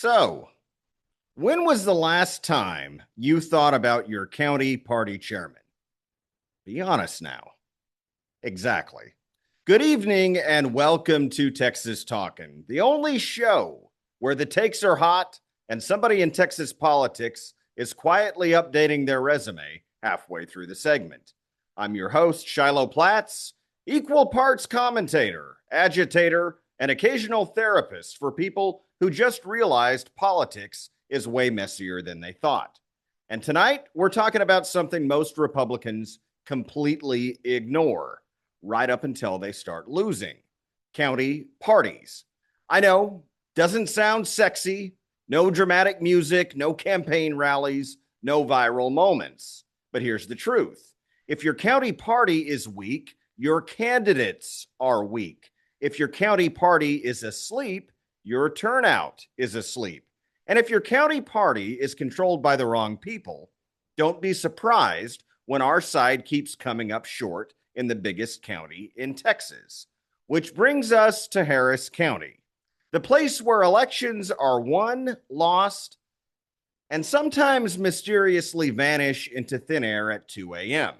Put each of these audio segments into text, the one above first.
So, when was the last time you thought about your county party chairman? Be honest now. Exactly. Good evening and welcome to Texas Talkin, the only show where the takes are hot and somebody in Texas politics is quietly updating their resume halfway through the segment. I'm your host, Shiloh Platts, equal parts commentator, agitator, and occasional therapist for people who just realized politics is way messier than they thought. And tonight, we're talking about something most Republicans completely ignore right up until they start losing: county parties. I know, doesn't sound sexy, no dramatic music, no campaign rallies, no viral moments. But here's the truth. If your county party is weak, your candidates are weak. If your county party is asleep, your turnout is asleep. And if your county party is controlled by the wrong people, don't be surprised when our side keeps coming up short in the biggest county in Texas. Which brings us to Harris County, the place where elections are won, lost, and sometimes mysteriously vanish into thin air at 2 a.m.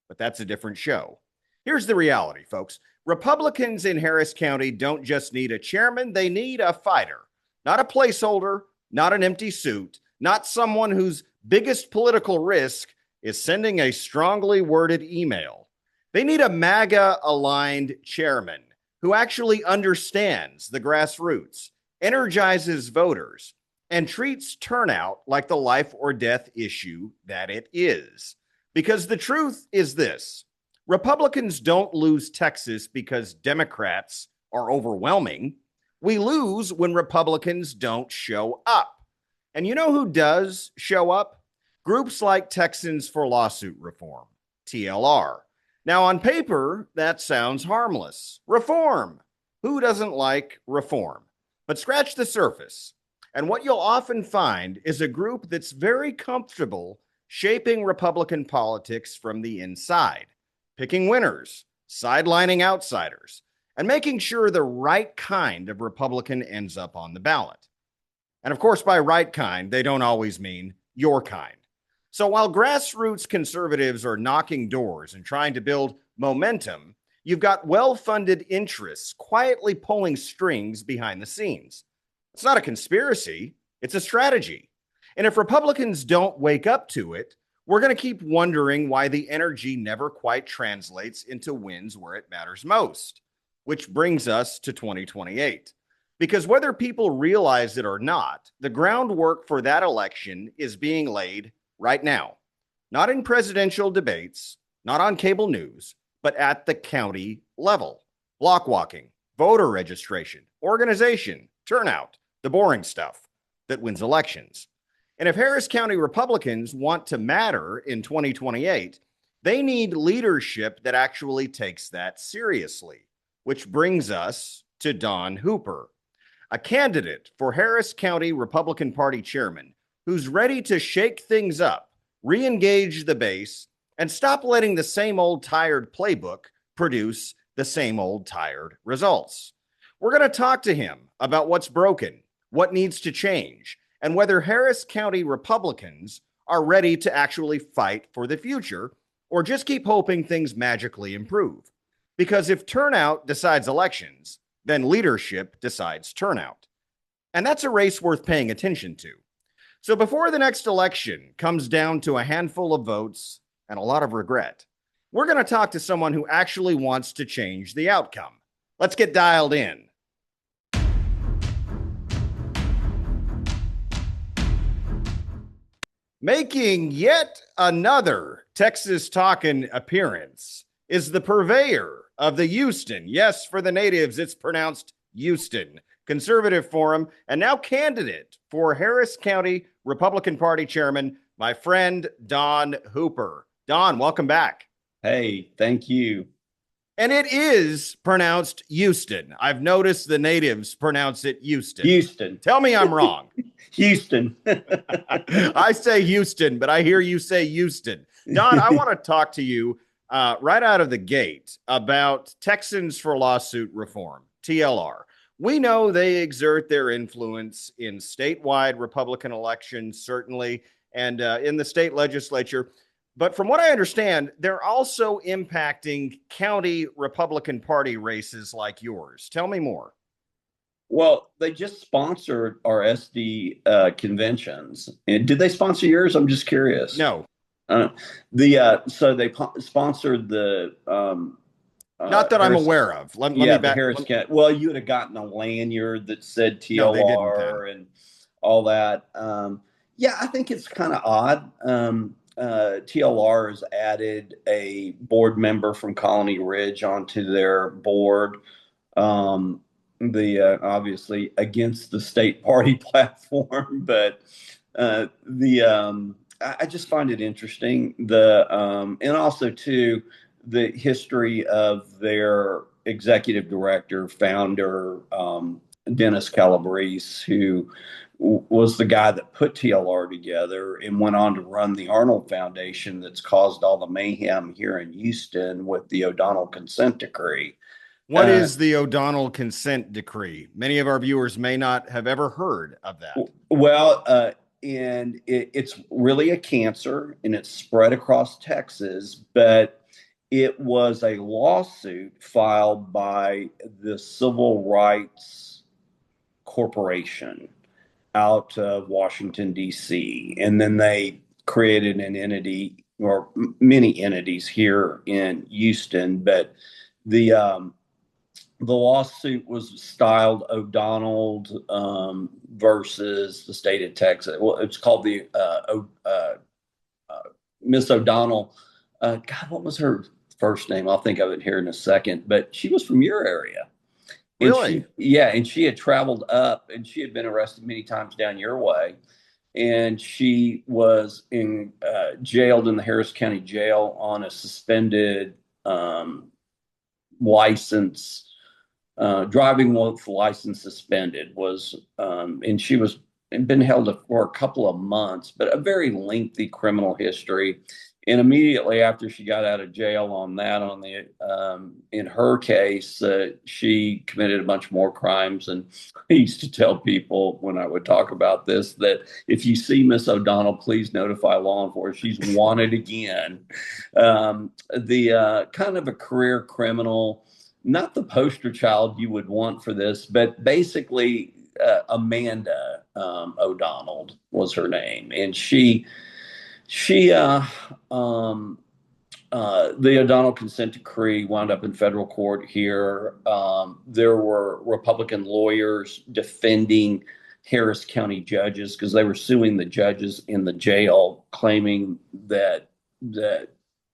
But that's a different show. Here's the reality, folks. Republicans in Harris County don't just need a chairman, they need a fighter, not a placeholder, not an empty suit, not someone whose biggest political risk is sending a strongly worded email. They need a MAGA-aligned chairman who actually understands the grassroots, energizes voters, and treats turnout like the life or death issue that it is. Because the truth is this: Republicans don't lose Texas because Democrats are overwhelming. We lose when Republicans don't show up. And you know who does show up? Groups like Texans for Lawsuit Reform, TLR. Now, on paper, that sounds harmless. Reform. Who doesn't like reform? But scratch the surface, and what you'll often find is a group that's very comfortable shaping Republican politics from the inside, picking winners, sidelining outsiders, and making sure the right kind of Republican ends up on the ballot. And of course, by right kind, they don't always mean your kind. So while grassroots conservatives are knocking doors and trying to build momentum, you've got well-funded interests quietly pulling strings behind the scenes. It's not a conspiracy, it's a strategy. And if Republicans don't wake up to it, we're going to keep wondering why the energy never quite translates into wins where it matters most. Which brings us to 2028. Because whether people realize it or not, the groundwork for that election is being laid right now. Not in presidential debates, not on cable news, but at the county level. Block walking, voter registration, organization, turnout, the boring stuff that wins elections. And if Harris County Republicans want to matter in 2028, they need leadership that actually takes that seriously. Which brings us to Don Hooper, a candidate for Harris County Republican Party chairman who's ready to shake things up, re-engage the base, and stop letting the same old tired playbook produce the same old tired results. We're going to talk to him about what's broken, what needs to change, and whether Harris County Republicans are ready to actually fight for the future or just keep hoping things magically improve. Because if turnout decides elections, then leadership decides turnout. And that's a race worth paying attention to. So before the next election comes down to a handful of votes and a lot of regret, we're going to talk to someone who actually wants to change the outcome. Let's get dialed in. Making yet another Texas Talkin appearance is the purveyor of the Houston, yes, for the natives, it's pronounced Houston, Conservative Forum, and now candidate for Harris County Republican Party chairman, my friend Don Hooper. Don, welcome back. Hey, thank you. And it is pronounced Houston. I've noticed the natives pronounce it Houston. Houston. Tell me I'm wrong. Houston. I say Houston, but I hear you say Houston. Don, I want to talk to you right out of the gate about Texans for Lawsuit Reform, TLR. We know they exert their influence in statewide Republican elections, certainly, and in the state legislature. But from what I understand, they're also impacting county Republican Party races like yours. Tell me more. Well, they just sponsored our SD conventions. And did they sponsor yours? I'm just curious. No, Uh, so they sponsored the not that I'm Harris. aware of. Let me Yeah, the back. Harris County. Well, you would have gotten a lanyard that said No, they didn't then. TLR and all that. Yeah, I think it's kind of odd. TLR has added a board member from Colony Ridge onto their board. Um, obviously against the state party platform, but I just find it interesting and also too the history of their executive director, founder, Dennis Calabrese, who was the guy that put TLR together and went on to run the Arnold Foundation that's caused all the mayhem here in Houston with the O'Donnell consent decree. What Uh, is the O'Donnell consent decree? Many of our viewers may not have ever heard of that. well, and it's really a cancer and it's spread across Texas, but it was a lawsuit filed by the Civil Rights Corporation out of Washington, D.C. And then they created an entity or many entities here in Houston. But the the lawsuit was styled O'Donnell versus the state of Texas. Well, it's called the Miss O'Donnell. God, what was her first name? I'll think of it here in a second. But she was from your area. And Really? and she had traveled up and she had been arrested many times down your way. And she was jailed in the Harris County Jail on a suspended license, driving with license suspended and she was been held for a couple of months, but a very lengthy criminal history. And immediately after she got out of jail on that, in her case, she committed a bunch more crimes. And I used to tell people when I would talk about this that if you see Miss O'Donnell, please notify law enforcement. She's wanted again. The kind of a career criminal, not the poster child you would want for this, but basically Amanda O'Donnell was her name, and she the O'Donnell consent decree wound up in federal court here. There were Republican lawyers defending Harris County judges because they were suing the judges in the jail, claiming that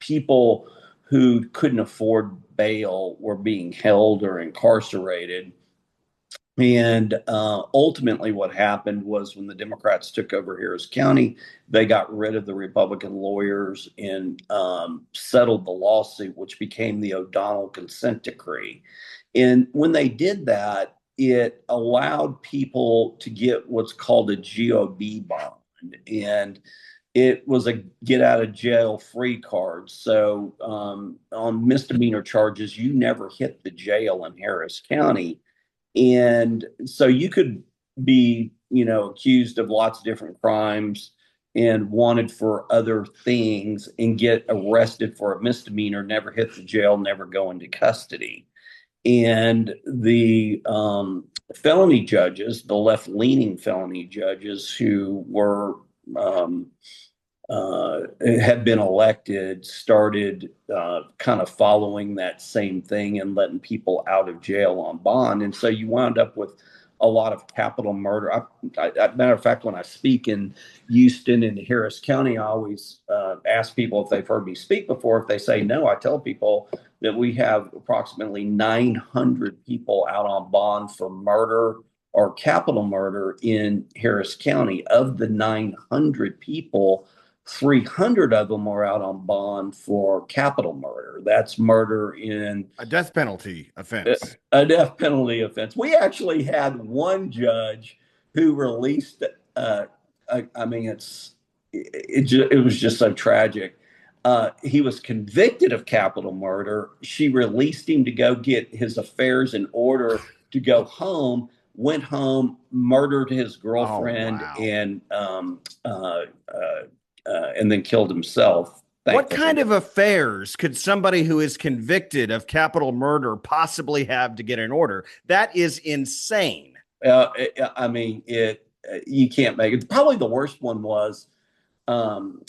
people who couldn't afford bail were being held or incarcerated. And ultimately, what happened was when the Democrats took over Harris County, they got rid of the Republican lawyers and settled the lawsuit, which became the O'Donnell consent decree. And when they did that, it allowed people to get what's called a GOB bond. And it was a get out of jail free card. So on misdemeanor charges, you never hit the jail in Harris County. And so you could be, accused of lots of different crimes and wanted for other things and get arrested for a misdemeanor, never hit the jail, never go into custody. And the felony judges, the left leaning felony judges who were had been elected, started kind of following that same thing and letting people out of jail on bond. And so you wound up with a lot of capital murder. Matter of fact, when I speak in Houston and Harris County, I always ask people if they've heard me speak before. If they say no, I tell people that we have approximately 900 people out on bond for murder or capital murder in Harris County. Of the 900 people, 300 of them are out on bond for capital murder. That's murder in A death penalty offense. a death penalty offense. We actually had one judge who released. I mean, it was just so tragic. He was convicted of capital murder. She released him to go get his affairs in order to go home, went home, murdered his Oh, girlfriend, wow. and then killed himself. What Thankfully, kind of affairs could somebody who is convicted of capital murder possibly have to get in order? That is insane. I mean, it you can't make it. Probably the worst one was um,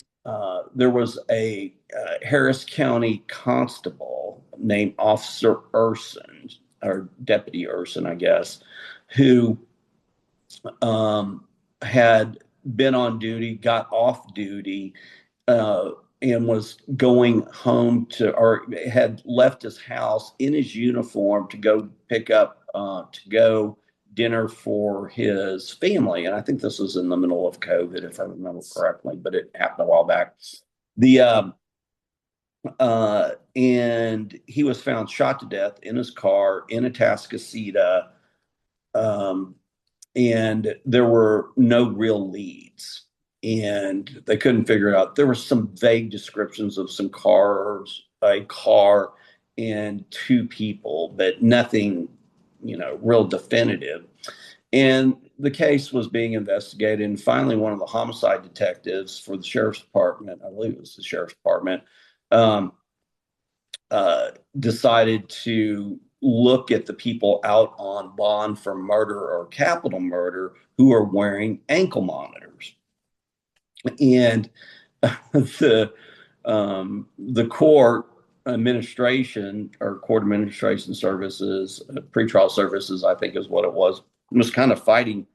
there was a Harris County constable named Officer Urson, or Deputy Urson, I guess, who had been on duty, got off duty, uh, and was going home to, or had left his house in his uniform to go pick up to go dinner for his family. And I think this was in the middle of COVID, if I remember correctly, but it happened a while back. The and he was found shot to death in his car in Atascocita. Um, and there were no real leads, and they couldn't figure it out. There were some vague descriptions of some cars, a car, and two people, but nothing, real definitive. And the case was being investigated, and finally, one of the homicide detectives for the sheriff's department, I believe it was the sheriff's department, um, decided to look at the people out on bond for murder or capital murder who are wearing ankle monitors. And the court administration, or court administration services, pretrial services, I think is what it was kind of fighting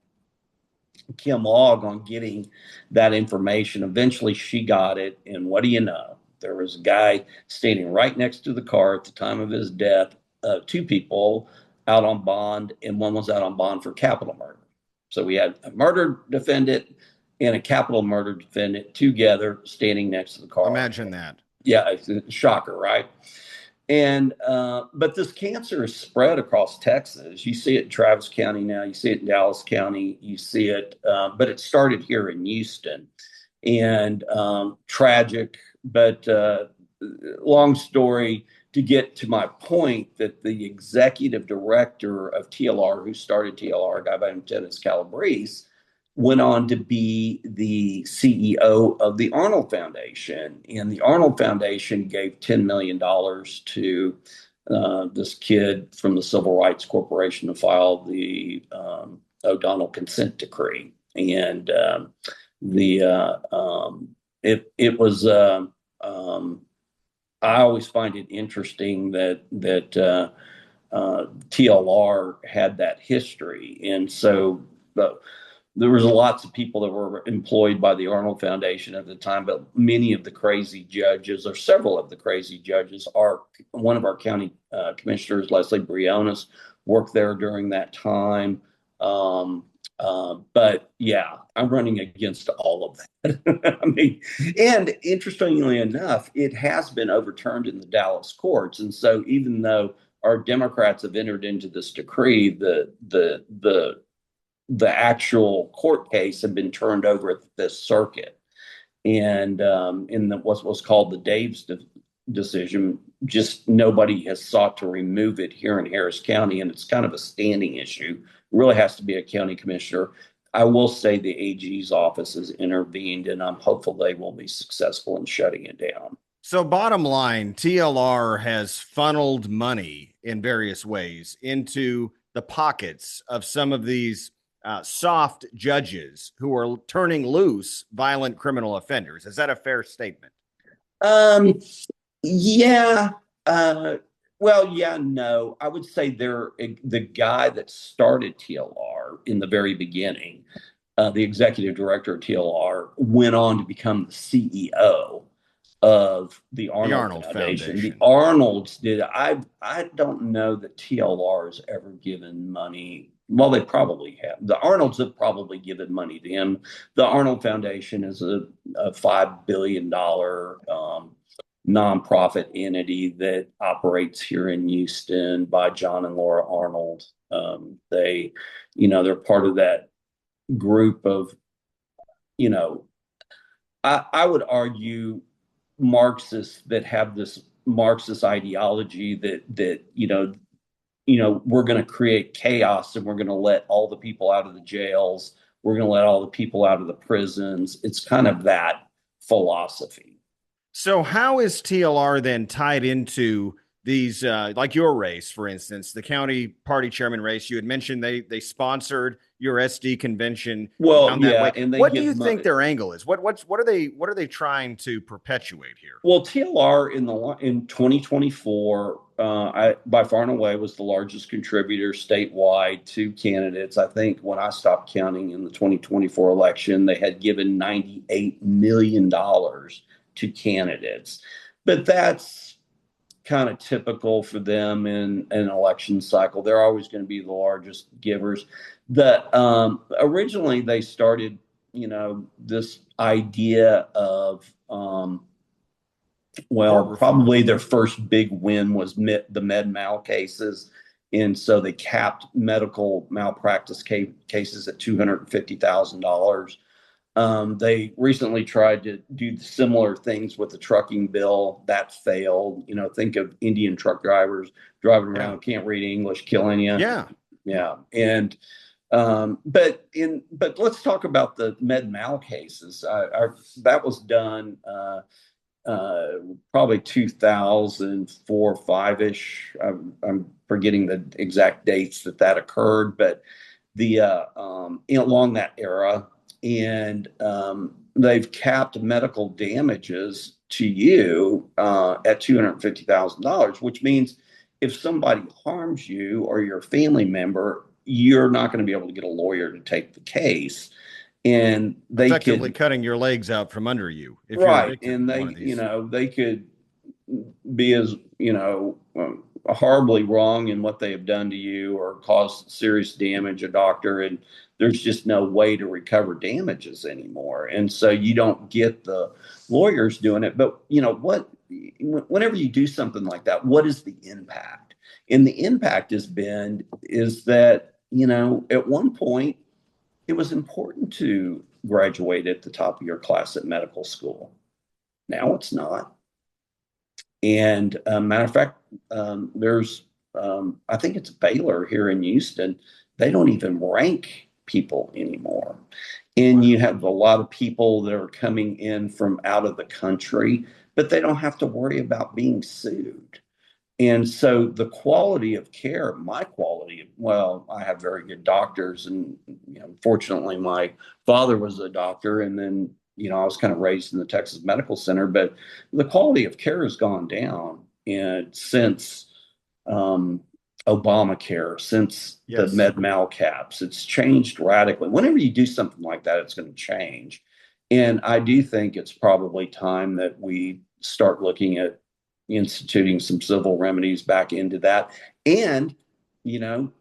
Kim Log on getting that information. Eventually, she got it, and what do you know? There was a guy standing right next to the car at the time of his death. Two people out on bond, and one was out on bond for capital murder. So we had a murder defendant and a capital murder defendant together standing next to the car. Imagine that. Yeah, it's a shocker, right? And but this cancer is spread across Texas. You see it in Travis County now. You see it in Dallas County. You see it, but it started here in Houston, and tragic. But long story to get to my point that the executive director of TLR, who started TLR, a guy by name Dennis Calabrese, went on to be the CEO of the Arnold Foundation. And the Arnold Foundation gave $10 million to this kid from the Civil Rights Corporation to file the O'Donnell consent decree. And the it was I always find it interesting that TLR had that history, and so there was lots of people that were employed by the Arnold Foundation at the time, but many of the crazy judges, or several of the crazy judges, are one of our county commissioners, Leslie Briones, worked there during that time. But yeah, I'm running against all of that. I mean, and interestingly enough, it has been overturned in the Dallas courts, and so even though our Democrats have entered into this decree, the actual court case had been turned over at this circuit. And in what was called the Daves decision, just nobody has sought to remove it here in Harris County, and it's kind of a standing issue. It really has to be a county commissioner. I will say the AG's office has intervened, and I'm hopeful they will be successful in shutting it down. So, bottom line, TLR has funneled money in various ways into the pockets of some of these soft judges who are turning loose violent criminal offenders. Is that a fair statement? Um, yeah. Well, yeah, no. I would say the guy that started TLR in the very beginning, the executive director of TLR, went on to become the CEO of the The Arnold Arnold Foundation. The Foundation. Arnolds did. I don't know that TLR has ever given money. Well, they probably have. The Arnolds have probably given money to him. The Arnold Foundation is a $5 billion nonprofit entity that operates here in Houston by John and Laura Arnold. They're part of that group of, you know, I would argue Marxists that have this Marxist ideology that we're going to create chaos and we're going to let all the people out of the jails. We're going to let all the people out of the prisons. It's kind of that philosophy. So how is TLR then tied into these, like your race, for instance, the county party chairman race? You had mentioned they sponsored your SD convention Well, down that yeah, way. and they What do give you think money. their angle is? What are they trying to perpetuate here? Well, TLR in 2024, by far and away was the largest contributor statewide to candidates. I think when I stopped counting in the 2024 election, they had given $98 million to candidates. But that's kind of typical for them in an election cycle. They're always going to be the largest givers. Originally they started, this idea of Court reform. probably their first big win was the med mal cases. And so they capped medical malpractice cases at $250,000. They recently tried to do similar things with the trucking bill. That failed. Think of Indian truck drivers driving Yeah. around, can't read English, killing you. Yeah. Yeah. And but let's talk about the med mal cases. That was done uh, probably 2004, 5-ish. I'm forgetting the exact dates that occurred, but along that era, and they've capped medical damages to you at $250,000, which means if somebody harms you or your family member, you're not going to be able to get a lawyer to take the case. And they Effectively could cutting your legs out from under you if you're a Right. victim And of one of these. they could be as, horribly wrong in what they have done to you or cause serious damage, a doctor, and there's just no way to recover damages anymore. And so you don't get the lawyers doing it. But, whenever you do something like that, what is the impact? And the impact is that, at one point, it was important to graduate at the top of your class at medical school. Now it's not. And matter of fact, I think it's Baylor here in Houston. They don't even rank people anymore. And you Wow. have a lot of people that are coming in from out of the country, but they don't have to worry about being sued. And so the quality of care, my quality, well, I have very good doctors. And, fortunately, my father was a doctor. And then, I was kind of raised in the Texas Medical Center, but the quality of care has gone down. And since um, Obamacare, since the Yes. med mal caps, it's changed radically. Whenever you do something like that, it's going to change. And I do think it's probably time that we start looking at instituting some civil remedies back into that. And,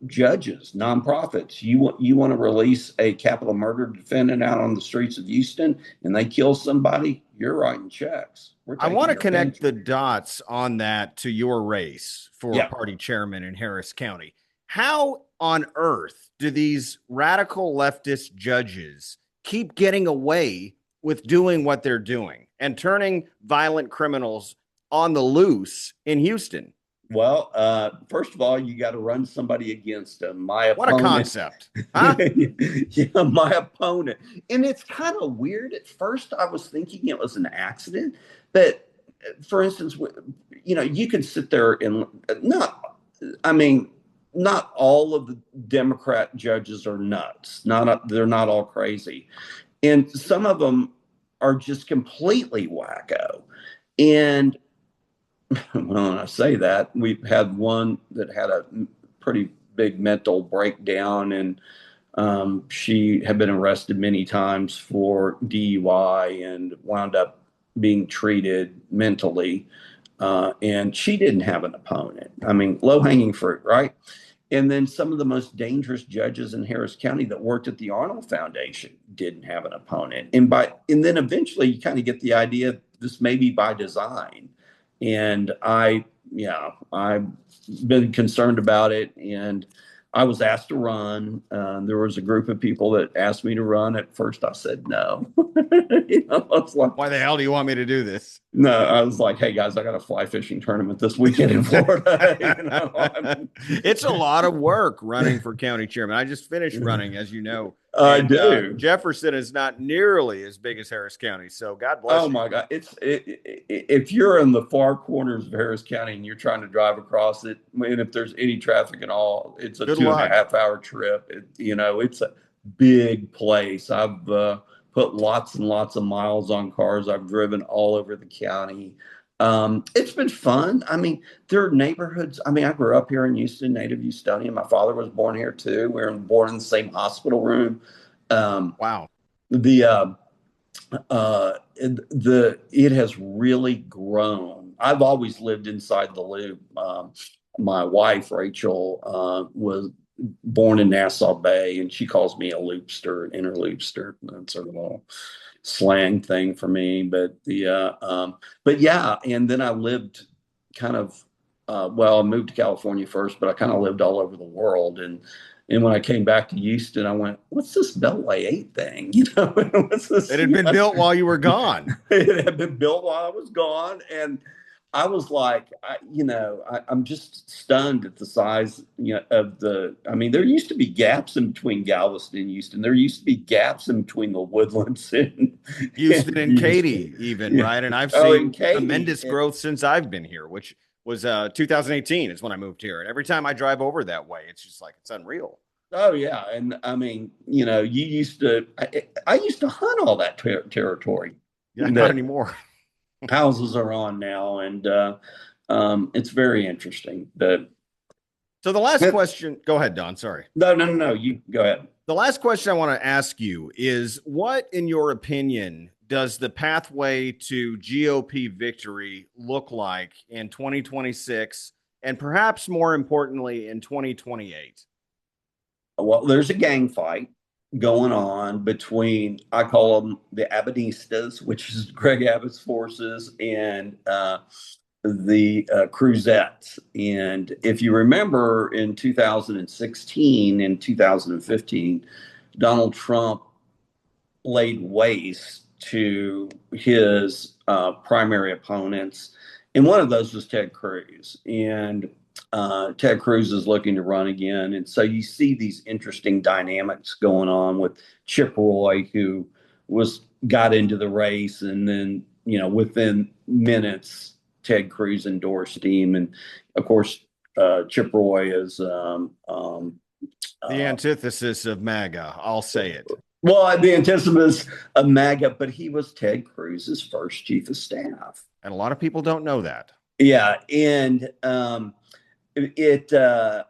judges, nonprofits, you want to release a capital murder defendant out on the streets of Houston and they kill somebody, you're writing checks. We're I taking want to your connect the pension. dots on that to your race for Yeah. party chairman in Harris County. How on earth do these radical leftist judges keep getting away with doing what they're doing and turning violent criminals on the loose in Houston? Well, first of all, you got to run somebody against them. My What a opponent, concept, huh? yeah, my opponent. And it's kind of weird. At first, I was thinking it was an accident. But for instance, you can sit there and I mean, not all of the Democrat judges are nuts. They're not all crazy. And some of them are just completely wacko. And when I say that, we've had one that had a pretty big mental breakdown, and she had been arrested many times for DUI and wound up being treated mentally. And she didn't have an opponent. I mean, low hanging fruit, right? And then some of the most dangerous judges in Harris County that worked at the Arnold Foundation didn't have an opponent. And then eventually you kind of get the idea this may be by design. And I've been concerned about it. And I was asked to run. There was a group of people that asked me to run. At first, I said no. I was like, Why the hell do you want me to do this? no, I was like, hey guys, I got a fly fishing tournament this weekend in Florida. It's a lot of work running for county chairman. I just finished running, as you know, I and do. Jefferson is not nearly as big as Harris County. So God Oh bless you. my God. If you're in the far corners of Harris County and you're trying to drive across it, and if there's any traffic at all, it's a Good two and a luck. half hour trip. It's a big place. I've put lots and lots of miles on cars. I've driven all over the county. It's been fun. I mean, there are neighborhoods. I mean, I grew up here in Houston, native Houstonian. My father was born here too. We were born in the same hospital room. Um, Wow. the it has really grown. I've always lived inside the loop. My wife Rachel was born in Nassau Bay, and she calls me a loopster, inner loopster. That's sort of a slang thing for me. But yeah, and then I lived kind of I moved to California first, but I kind of lived all over the world. And when I came back to Houston, I went, "What's this Beltway 8 thing? What's this?" It had been built while you were gone. It had been built while I was gone, and I was like, I'm just stunned at the size, of the. I mean, there used to be gaps in between Galveston and Houston. There used to be gaps in between the Woodlands Houston and and Katy, Houston. even, Yeah. right? And I've Oh, and seen Katy. tremendous growth since I've been here, which was 2018 is when I moved here. And every time I drive over that way, it's just like it's unreal. Oh yeah, and I mean, you used to. I used to hunt all that territory Yeah, not that anymore. houses are on now, and it's very interesting. So the last question, go ahead, Don. Sorry. No. You go ahead. The last question I want to ask you is what, in your opinion, does the pathway to GOP victory look like in 2026 and perhaps more importantly in 2028? Well, there's a gang fight going on between, I call them the Abenistas, which is Greg Abbott's forces, and the Cruzettes. And if you remember in 2016 and 2015, Donald Trump laid waste to his primary opponents. And one of those was Ted Cruz. And Ted Cruz is looking to run again. And so you see these interesting dynamics going on with Chip Roy, who got into the race, and then, within minutes, Ted Cruz endorsed him. And of course, Chip Roy is The uh, antithesis of MAGA. I'll say it. well, the antithesis of MAGA, but he was Ted Cruz's first chief of staff. And a lot of people don't know that. Yeah, and it I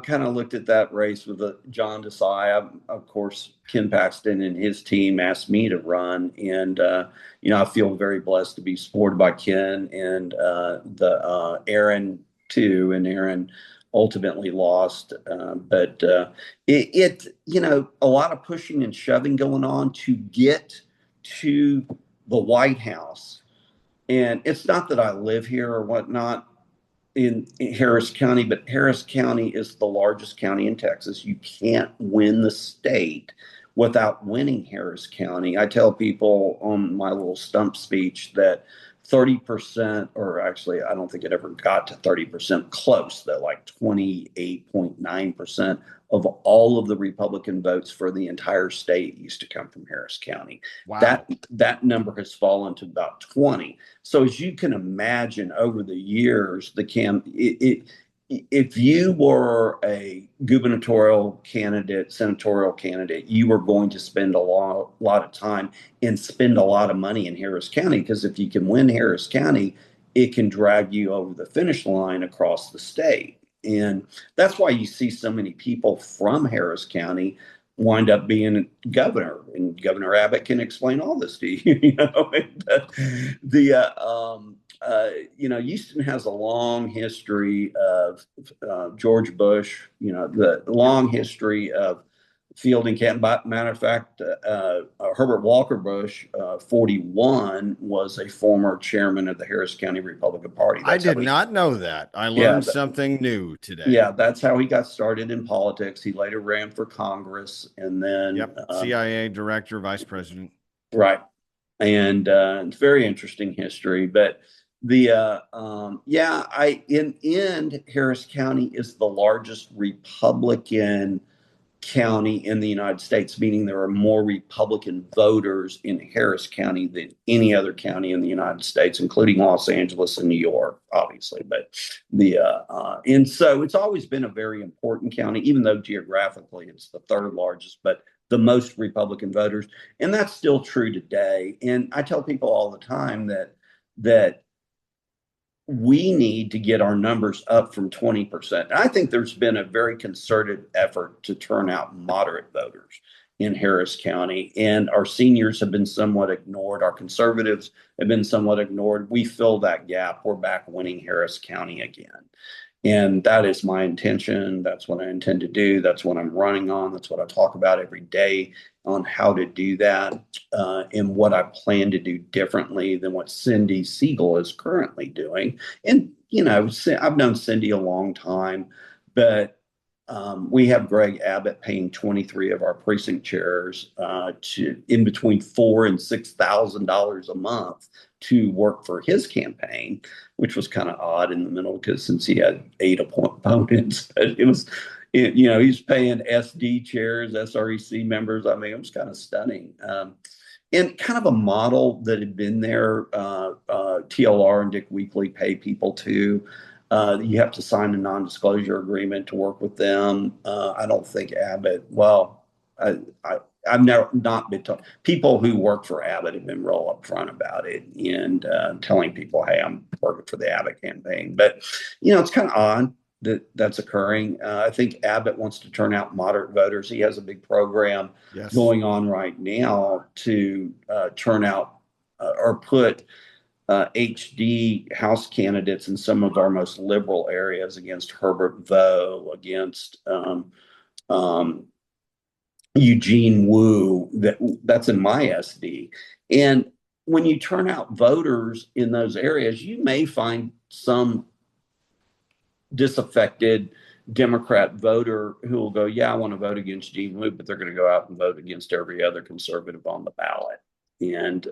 kind of looked at that race with John Desai. Of course, Ken Paxton and his team asked me to run, and I feel very blessed to be supported by Ken and the Aaron too, and Aaron ultimately lost. But a lot of pushing and shoving going on to get to the White House. And it's not that I live here or whatnot in Harris County, but Harris County is the largest county in Texas. You can't win the state without winning Harris County. I tell people on my little stump speech that 30%, or actually, I don't think it ever got to 30%, close, that like 28.9% of all of the Republican votes for the entire state used to come from Harris County. Wow. That number has fallen to about 20. So as you can imagine, over the years, if you were a gubernatorial candidate, senatorial candidate, you were going to spend a lot of time and spend a lot of money in Harris County, because if you can win Harris County, it can drag you over the finish line across the state. And that's why you see so many people from Harris County wind up being governor, and Governor Abbott can explain all this to you. Houston has a long history of George Bush, the long history of field in Canton. Matter of fact, Herbert Walker Bush, 41, was a former chairman of the Harris County Republican Party. I That's how did not know that. I yeah, learned something new today. yeah, that's how he got started in politics. He later ran for Congress, and then Yep. CIA director, vice president. right, and it's very interesting history. But the yeah, I in end, Harris County is the largest Republican county in the United States, meaning there are more Republican voters in Harris County than any other county in the United States, including Los Angeles and New York, obviously. But and so it's always been a very important county, even though geographically it's the third largest, but the most Republican voters, and that's still true today. And I tell people all the time that we need to get our numbers up from 20%. I think there's been a very concerted effort to turn out moderate voters in Harris County, and our seniors have been somewhat ignored. Our conservatives have been somewhat ignored. We fill that gap. We're back winning Harris County again. And that is my intention. That's what I intend to do. That's what I'm running on. That's what I talk about every day on how to do that, and what I plan to do differently than what Cindy Siegel is currently doing. And, I've known Cindy a long time, but we have Greg Abbott paying 23 of our precinct chairs to in between $4,000 and $6,000 a month to work for his campaign, which was kind of odd in the middle because since he had 8 opponents, but he's paying SD chairs, SREC members. I mean, it was kind of stunning. And kind of a model that had been there, TLR and Dick Weekly pay people to. You have to sign a non-disclosure agreement to work with them. I don't think Abbott, well, I've never not been told. People who work for Abbott have been real upfront about it and telling people, hey, I'm working for the Abbott campaign. But, it's kind of odd that that's occurring. I think Abbott wants to turn out moderate voters. He has a big program going on right now to turn out or put HD House candidates in some of our most liberal areas against Herbert Vo, against Eugene Wu. That's in my SD. And when you turn out voters in those areas, you may find some disaffected Democrat voter who will go, yeah, I want to vote against Gene Wu, but they're going to go out and vote against every other conservative on the ballot. And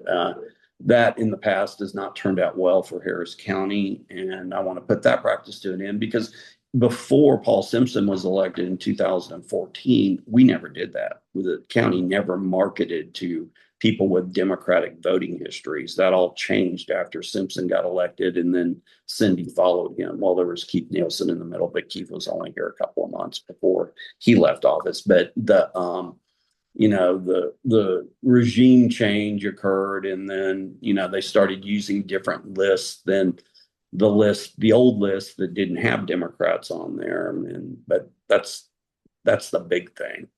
that in the past has not turned out well for Harris County. And I want to put that practice to an end because before Paul Simpson was elected in 2014, we never did that. The county never marketed to people with Democratic voting histories. That all changed after Simpson got elected, and then Cindy followed him. Well, there was Keith Nielsen in the middle, but Keith was only here a couple of months before he left office. But the regime change occurred, and then they started using different lists than the old list that didn't have Democrats on there. But that's the big thing.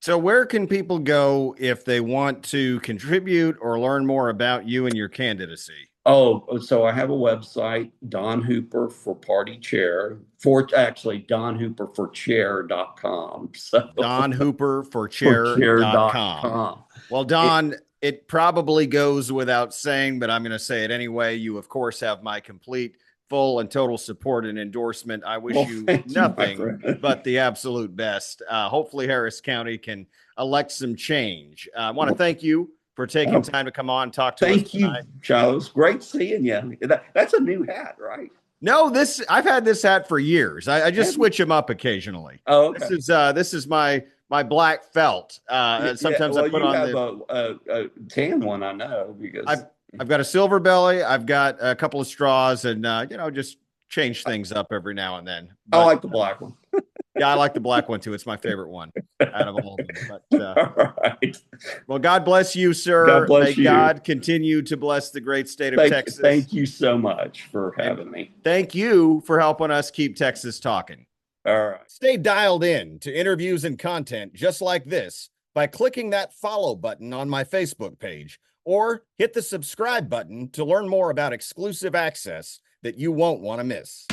So where can people go if they want to contribute or learn more about you and your candidacy? Oh, so I have a website, Don Hooper for Party Chair, Don Hooper for Chair.com. So Don Hooper for Chair.com. Well, Don, it probably goes without saying, but I'm going to say it anyway. You, of course, have my complete, full, and total support and endorsement. I wish you nothing but the absolute best. Hopefully, Harris County can elect some change. I want to thank you for taking time to come on and talk to us. Thank you, Charles. Great seeing you. That's a new hat, right? No, I've had this hat for years. I just switch them up occasionve Oh, okay. This is my black felt. Sometimes I put on a tan one. I know because I've got a silver belly. I've got a couple of straws, and just change things up every now and then. But I like the black one. Yeah, I like the black one too. It's my favorite one out of all of them. But, all right. Well, God bless you, sir. God bless you. God continue to bless the great state of Texas. Thank you so much for having me. Thank you for helping us keep Texas talking. All right. Stay dialed in to interviews and content just like this by clicking that follow button on my Facebook page, or hit the subscribe button to learn more about exclusive access that you won't want to miss.